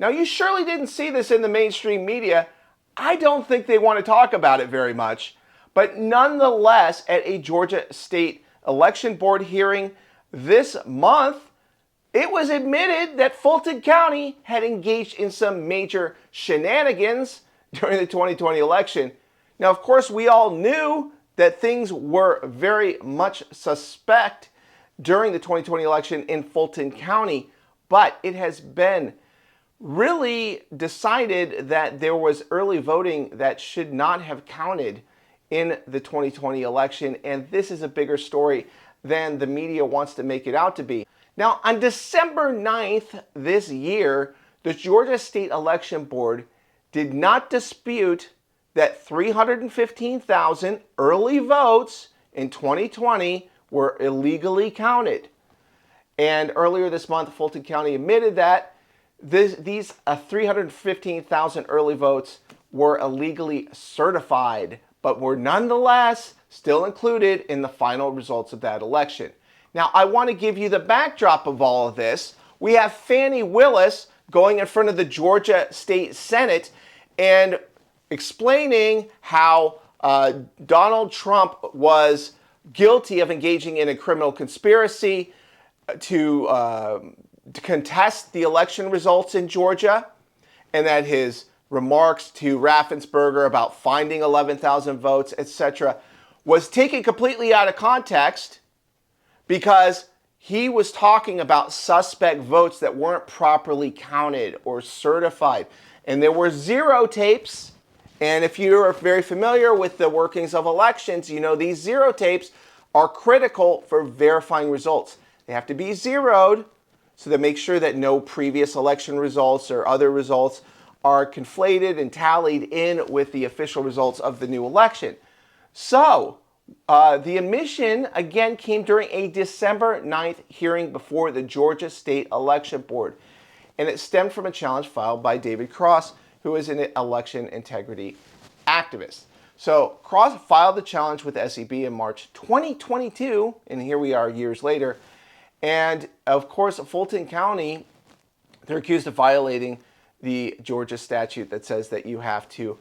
Now, you surely didn't see this in the mainstream media. I don't think they want to talk about it very much. But nonetheless, at a Georgia State Election Board hearing this month, it was admitted that Fulton County had engaged in some major shenanigans during the 2020 election. Now, of course, we all knew that things were very much suspect during the 2020 election in Fulton County, but it has been really decided that there was early voting that should not have counted in the 2020 election, and this is a bigger story than the media wants to make it out to be. Now, on December 9th this year, the Georgia State Election Board did not dispute that 315,000 early votes in 2020 were illegally counted. And earlier this month, Fulton County admitted that these 315,000 early votes were illegally certified, but were nonetheless still included in the final results of that election. Now, I want to give you the backdrop of all of this. We have Fani Willis going in front of the Georgia State Senate and explaining how Donald Trump was guilty of engaging in a criminal conspiracy to contest the election results in Georgia, and that his remarks to Raffensperger about finding 11,000 votes, etc., was taken completely out of context because he was talking about suspect votes that weren't properly counted or certified. And there were zero tapes. And if you're very familiar with the workings of elections, you know these zero tapes are critical for verifying results. They have to be zeroed so that make sure that no previous election results or other results are conflated and tallied in with the official results of the new election. So, the admission, again, came during a December 9th hearing before the Georgia State Election Board, and it stemmed from a challenge filed by David Cross, who is an election integrity activist. So Cross filed the challenge with SEB in March 2022, and here we are years later. And of course, Fulton County, they're accused of violating the Georgia statute that says that you have to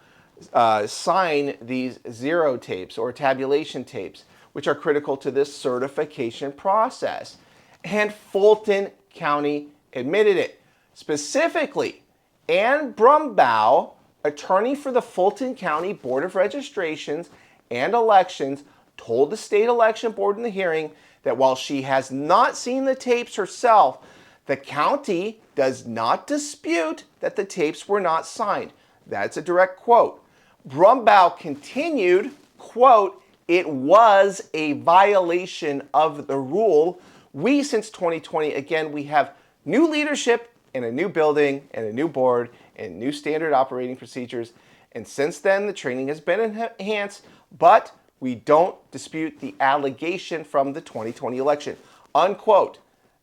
sign these zero tapes or tabulation tapes, which are critical to this certification process. And Fulton County admitted it. Specifically, Ann Brumbaugh, attorney for the Fulton County Board of Registrations and Elections, told the state election board in the hearing that while she has not seen the tapes herself, the county does not dispute that the tapes were not signed. That's a direct quote. Brumbaugh continued, quote, "It was a violation of the rule. We, since 2020, again, we have new leadership and a new building and a new board and new standard operating procedures. And since then, the training has been enhanced, but we don't dispute the allegation from the 2020 election," unquote.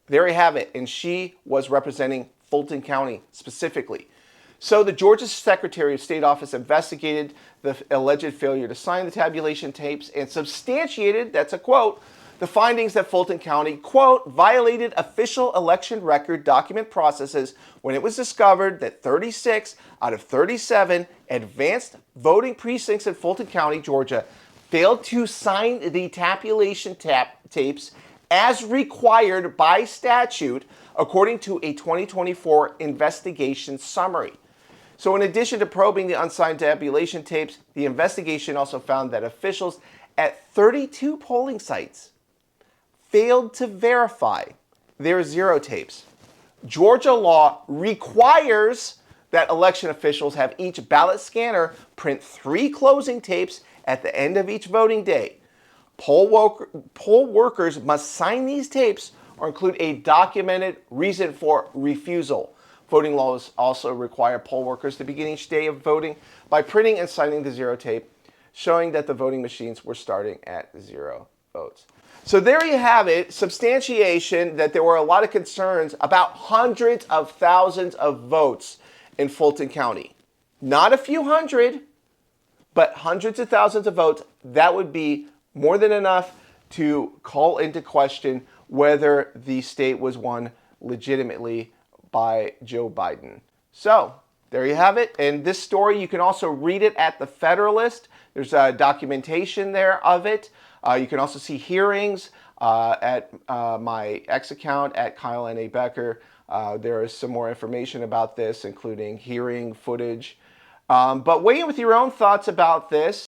There you have it. And she was representing Fulton County specifically. So the Georgia Secretary of State office investigated the alleged failure to sign the tabulation tapes and substantiated, that's a quote, the findings that Fulton County, quote, violated official election record document processes when it was discovered that 36 out of 37 advanced voting precincts in Fulton County, Georgia, failed to sign the tabulation tapes as required by statute, according to a 2024 investigation summary. So in addition to probing the unsigned tabulation tapes, the investigation also found that officials at 32 polling sites failed to verify their zero tapes. Georgia law requires that election officials have each ballot scanner print 3 closing tapes at the end of each voting day. Poll workers must sign these tapes or include a documented reason for refusal. Voting laws also require poll workers to begin each day of voting by printing and signing the zero tape, showing that the voting machines were starting at 0 votes. So there you have it, substantiation that there were a lot of concerns about hundreds of thousands of votes in Fulton County. Not a few hundred, but hundreds of thousands of votes. That would be more than enough to call into question whether the state was won legitimately by Joe Biden. So there you have it. And this story, you can also read it at the Federalist. There's documentation there of it. You can also see hearings at my X account at Kyle N.A. Becker. There is some more information about this, including hearing footage. But weigh in with your own thoughts about this.